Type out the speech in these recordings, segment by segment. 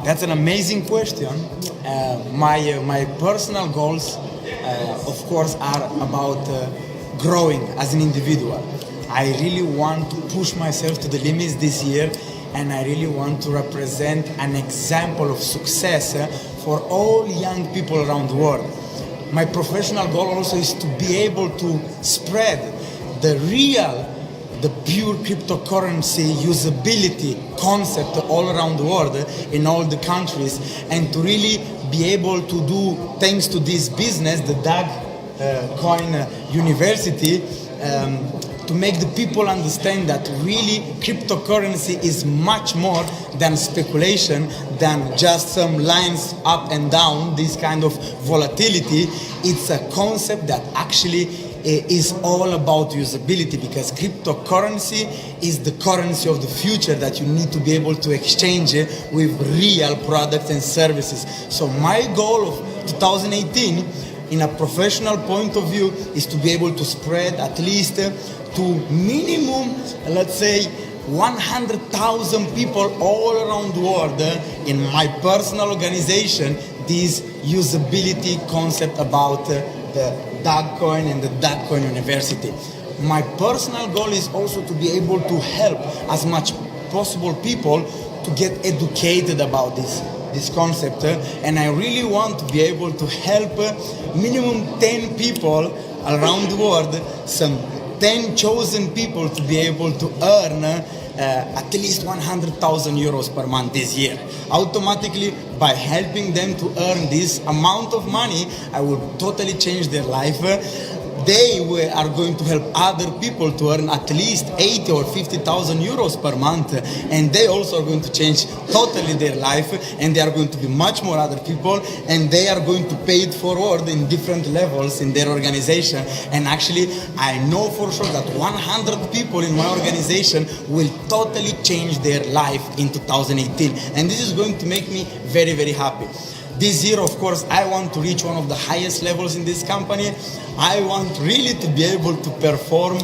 That's an amazing question. My personal goals, of course, are about growing as an individual. I really want to push myself to the limits this year, and I really want to represent an example of success for all young people around the world. My professional goal also is to be able to spread the pure cryptocurrency usability concept all around the world, in all the countries, and to really be able to do, thanks to this business, the DAG Coin University, to make the people understand that really cryptocurrency is much more than speculation, than just some lines up and down, this kind of volatility. It's a concept that actually is all about usability, because cryptocurrency is the currency of the future that you need to be able to exchange with real products and services. So my goal of 2018, in a professional point of view, is to be able to spread at least to minimum, let's say, 100,000 people all around the world in my personal organization, this usability concept about the DAG Coin and the DAG Coin University. My personal goal is also to be able to help as much possible people to get educated about this concept, and I really want to be able to help minimum 10 people around the world, some 10 chosen people, to be able to earn at least 100,000 euros per month this year. Automatically, by helping them to earn this amount of money, I will totally change their life. They are going to help other people to earn at least 80 or 50,000 euros per month, and they also are going to change totally their life, and there are going to be much more other people, and they are going to pay it forward in different levels in their organization. And actually, I know for sure that 100 people in my organization will totally change their life in 2018, and this is going to make me very, very happy. This year, of course, I want to reach one of the highest levels in this company. I want really to be able to perform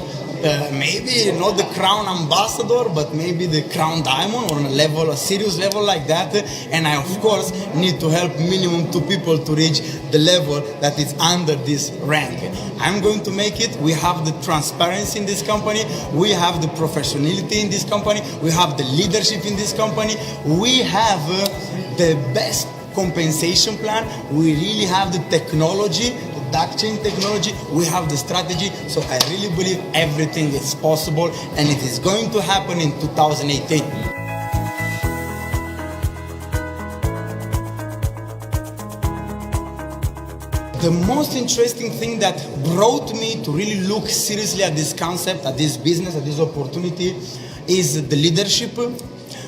maybe not the crown ambassador, but maybe the crown diamond, or on a serious level like that. And I, of course, need to help minimum 2 people to reach the level that is under this rank. I'm going to make it. We have the transparency in this company. We have the professionality in this company. We have the leadership in this company. We have the best compensation plan. We really have the technology, the blockchain technology. We have the strategy. So I really believe everything is possible, and it is going to happen in 2018. The most interesting thing that brought me to really look seriously at this concept, at this business, at this opportunity, is the leadership.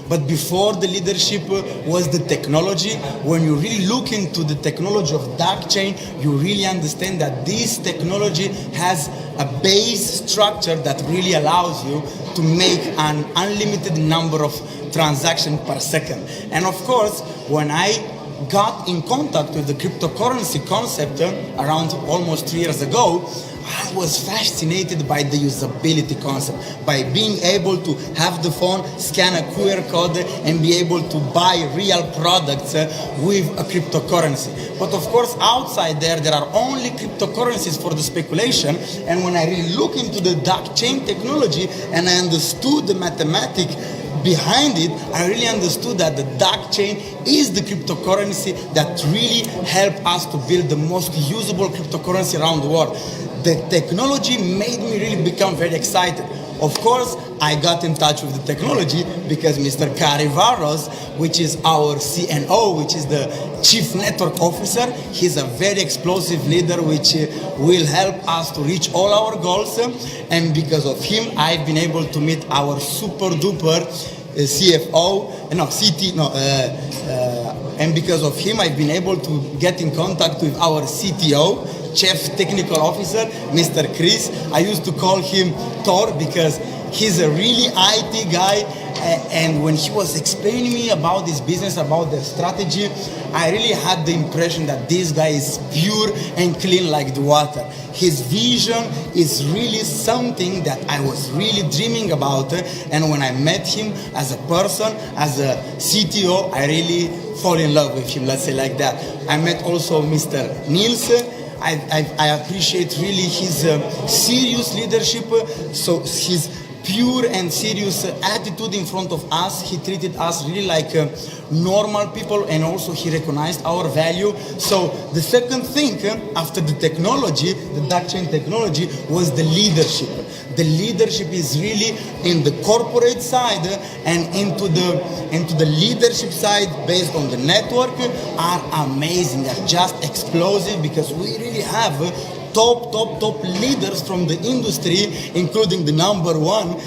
But before the leadership was the technology. When you really look into the technology of blockchain, you really understand that this technology has a base structure that really allows you to make an unlimited number of transactions per second. And of course, when I got in contact with the cryptocurrency concept around almost 3 years ago, I was fascinated by the usability concept, by being able to have the phone, scan a QR code, and be able to buy real products with a cryptocurrency. But of course, outside there are only cryptocurrencies for the speculation. And when I really look into the blockchain technology and I understood the mathematics behind it, I really understood that the blockchain is the cryptocurrency that really helped us to build the most usable cryptocurrency around the world. The technology made me really become very excited. Of course, I got in touch with the technology because Mr. Carivaros, which is our CNO, which is the Chief Network Officer, he's a very explosive leader which will help us to reach all our goals. And because of him, I've been able to meet our super duper and because of him, I've been able to get in contact with our CTO, chief technical officer, Mr. Chris. I used to call him Thor because he's a really IT guy. And when he was explaining me about this business, about the strategy, I really had the impression that this guy is pure and clean like the water. His vision is really something that I was really dreaming about. And when I met him as a person, as a CTO, I really fall in love with him, let's say like that. I met also Mr. Niels. I appreciate really his serious leadership. So his pure and serious attitude in front of us. He treated us really like normal people, and also he recognized our value. So the second thing after the technology, the blockchain technology, was the leadership. The leadership is really in the corporate side and into the leadership side based on the network are amazing, are just explosive, because we really have top leaders from the industry, including the number one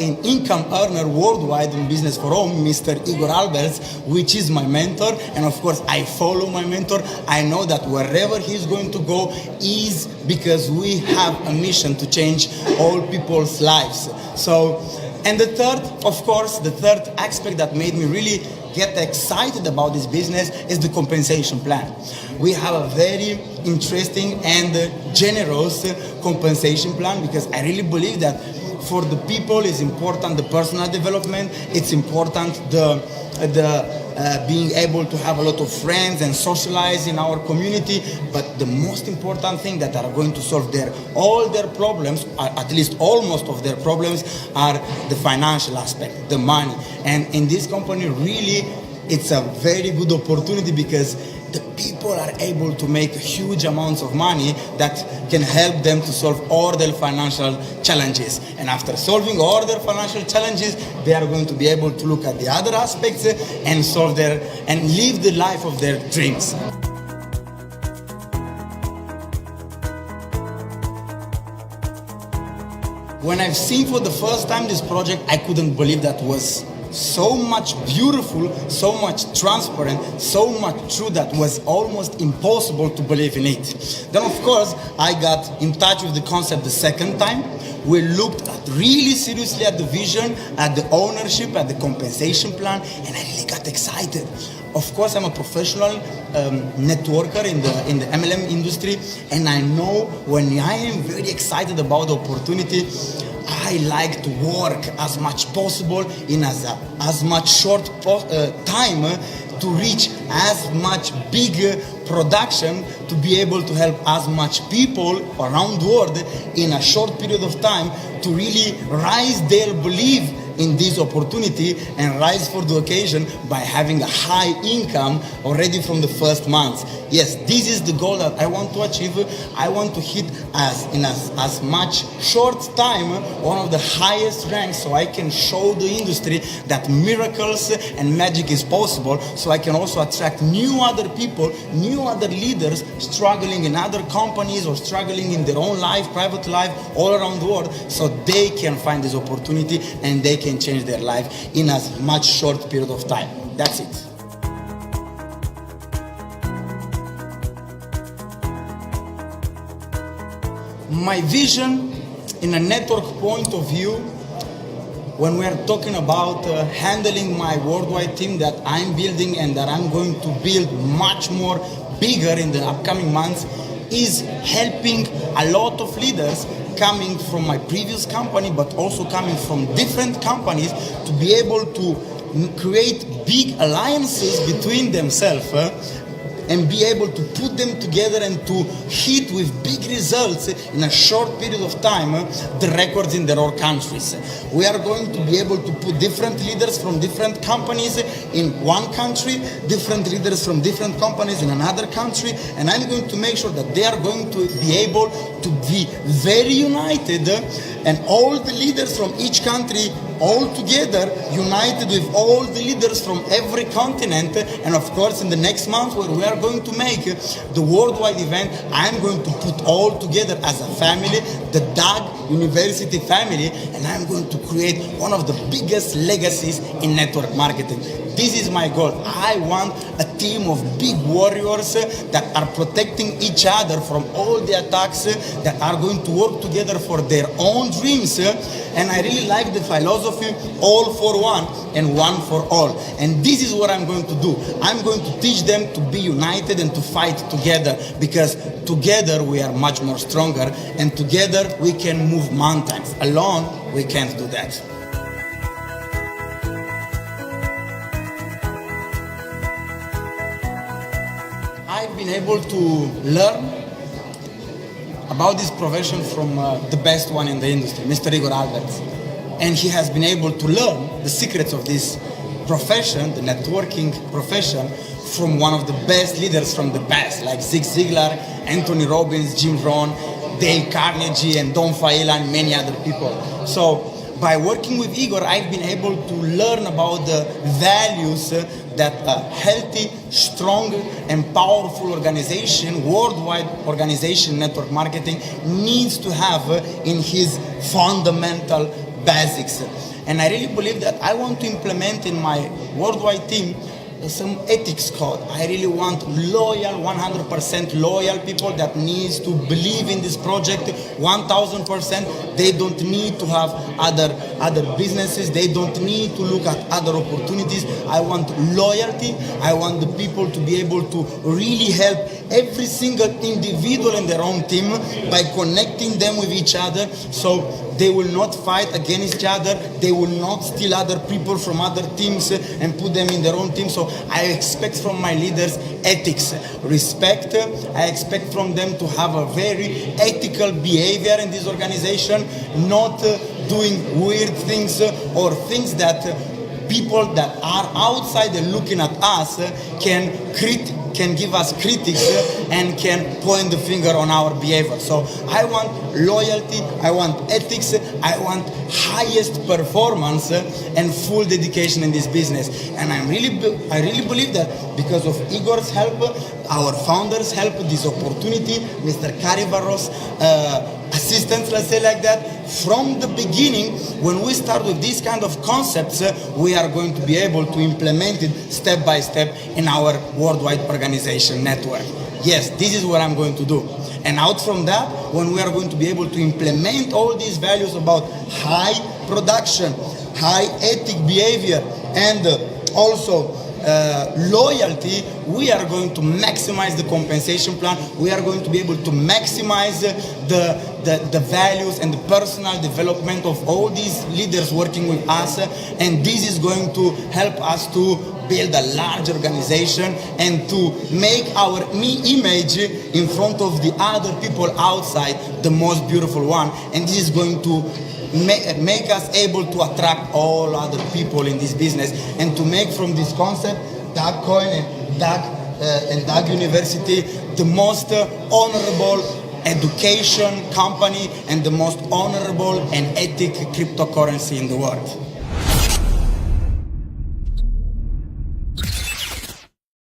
in income earner worldwide in Business for Home, Mr. Igor Alberts, which is my mentor. And of course, I follow my mentor. I know that wherever he's going to go is because we have a mission to change all people's lives. So, and the third, of course, the third aspect that made me really get excited about this business is the compensation plan. We have a very interesting and generous compensation plan, because I really believe that for the people it's important the personal development, it's important the being able to have a lot of friends and socialize in our community, but the most important thing that are going to solve all their problems, at least almost of their problems, are the financial aspect, the money. And in this company, really, it's a very good opportunity, because the people are able to make huge amounts of money that can help them to solve all their financial challenges. And after solving all their financial challenges, they are going to be able to look at the other aspects and and live the life of their dreams. When I've seen for the first time this project, I couldn't believe that was so much beautiful, so much transparent, so much true that was almost impossible to believe in it. Then of course, I got in touch with the concept the second time. We looked really seriously at the vision, at the ownership, at the compensation plan, and I really got excited. Of course, I'm a professional networker in the MLM industry, and I know when I am very excited about the opportunity, I like to work as much possible in as much short time to reach as much big production, to be able to help as much people around the world in a short period of time to really rise their belief in this opportunity and rise for the occasion by having a high income already from the first month. Yes, this is the goal that I want to achieve. I want to hit as much short time one of the highest ranks, so I can show the industry that miracles and magic is possible, so I can also attract new other people, new other leaders struggling in other companies or struggling in their own life, private life, all around the world, so they can find this opportunity and they can change their life in as much short period of time. That's it. My vision in a network point of view, when we are talking about handling my worldwide team that I'm building and that I'm going to build much more bigger in the upcoming months, is helping a lot of leaders coming from my previous company, but also coming from different companies, to be able to create big alliances between themselves and be able to put them together and to hit with big results in a short period of time the records in their own countries. We are going to be able to put different leaders from different companies in one country, different leaders from different companies in another country, and I'm going to make sure that they are going to be able to be very united, and all the leaders from each country all together, united with all the leaders from every continent. And of course, in the next month, where we are going to make the worldwide event, I'm going to put all together as a family, the DAG University family, and I'm going to create one of the biggest legacies in network marketing. this is my goal. I want a team of big warriors that are protecting each other from all the attacks, that are going to work together for their own dreams. And I really like the philosophy, all for one and one for all. And this is what I'm going to do. I'm going to teach them to be united and to fight together, because together we are much more stronger, and together we can move mountains. Alone, we can't do that. I've been able to learn about this profession from the best one in the industry, Mr. Igor Alberts. And he has been able to learn the secrets of this profession, the networking profession, from one of the best leaders from the past, like Zig Ziglar, Anthony Robbins, Jim Rohn, Dale Carnegie, and Don Failla, and many other people. So by working with Igor, I've been able to learn about the values that a healthy, strong, and powerful organization, worldwide organization, network marketing, needs to have in his fundamental basics. And I really believe that I want to implement in my worldwide team some ethics code. I really want loyal, 100% loyal people that needs to believe in this project 1000%. They don't need to have other businesses. They don't need to look at other opportunities. I want loyalty. I want the people to be able to really help every single individual in their own team by connecting them with each other, so they will not fight against each other. They will not steal other people from other teams and put them in their own team. So I expect from my leaders ethics, respect. I expect from them to have a very ethical behavior in this organization, not doing weird things or things that people that are outside and looking at us can give us critics and can point the finger on our behavior. So I want loyalty, I want ethics, I want highest performance and full dedication in this business. And I really believe that because of Igor's help, our founders' help, this opportunity, Mr. Carivarros, assistants, let's say like that, from the beginning, when we start with these kind of concepts, we are going to be able to implement it step by step in our worldwide organization network. Yes, this is what I'm going to do. And out from that, when we are going to be able to implement all these values about high production, high ethic behavior, and also loyalty, we are going to maximize the compensation plan. We are going to be able to maximize the values and the personal development of all these leaders working with us, and this is going to help us to build a large organization and to make our image in front of the other people outside the most beautiful one. And this is going to make us able to attract all other people in this business, and to make from this concept Dogecoin and Doug University the most honorable education company and the most honorable and ethic cryptocurrency in the world.